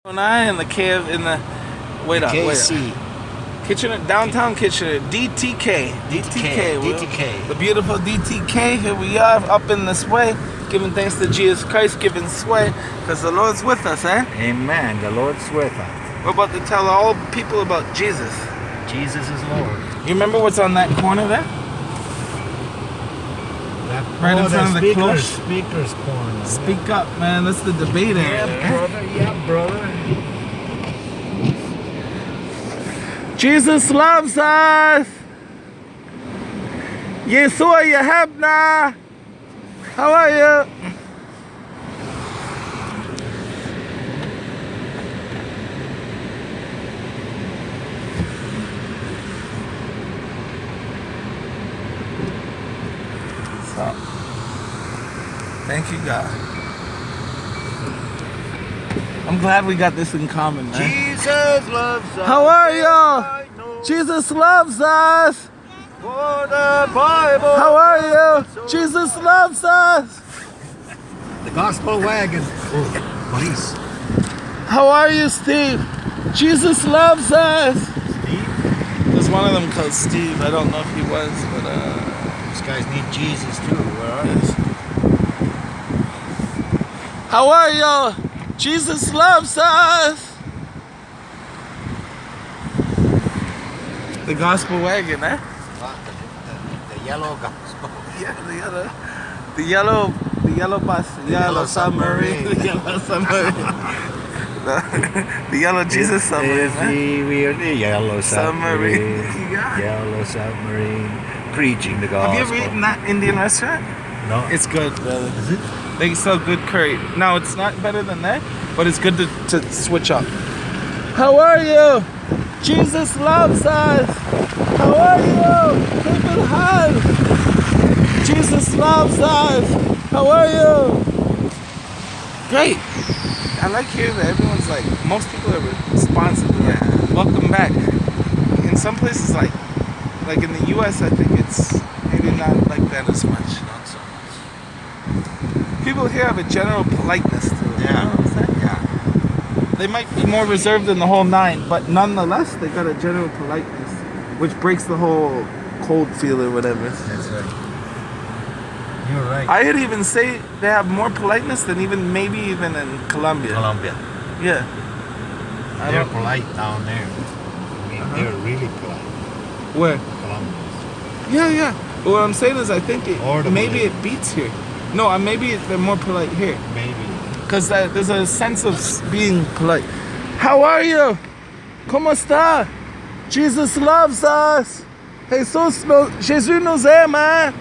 In the cave in the wait up. Kitchener, downtown Kitchener, DTK. DTK. The beautiful DTK. Here we are up in this way, giving thanks to Jesus Christ, giving sway, because the Lord's with us, eh? Amen. The Lord's with us. We're about to tell all people about Jesus. Jesus is Lord. You remember what's on that corner there? Right in front of the cloche. Speaker's corner. Speak up, man. That's the debate area. Brother. Yeah, brother. Jesus loves us. Yeshua Yehabna. How are you? So, thank you, God. I'm glad we got this in common, man. Jesus loves us. How are you? Jesus loves us. For the Bible. How are you? Jesus loves us. The gospel wagon. Oh, police. How are you, Steve? Jesus loves us. Steve? There's one of them called Steve. I don't know if he was, but these guys need Jesus too. Where are you? How are you? Jesus loves us. The gospel wagon, eh? The yellow gospel. Yeah, the yellow bus, the yellow submarine, the yellow submarine, the yellow Jesus submarine. The yellow submarine. Yeah. Yellow submarine. Preaching the gospel. Have you ever eaten that Indian restaurant? No. It's good, brother. Is it? They sell good curry. Now, it's not better than that, but it's good to switch up. How are you? Jesus loves us. How are you? Give it a hug. Jesus loves us. How are you? Great. I like hearing that everyone's like, most people are responsive. Like, welcome back. In some places, like in the U.S., I think it's maybe not like that as much. Not so much. People here have a general politeness to it. Yeah. You know what I'm saying? Yeah. They might be more reserved than the whole nine, but nonetheless, they got a general politeness, which breaks the whole cold feel or whatever. That's right. You're right. I'd even say they have more politeness than maybe even in Colombia. Yeah. They're polite down there. I mean, they're really polite. Where? Colombians. Yeah. But what I'm saying is, I think maybe it beats here. No, maybe they're more polite here. Maybe. Because there's a sense of being polite. How are you? ¿Cómo está? Jesus loves us. Jésus nos ama.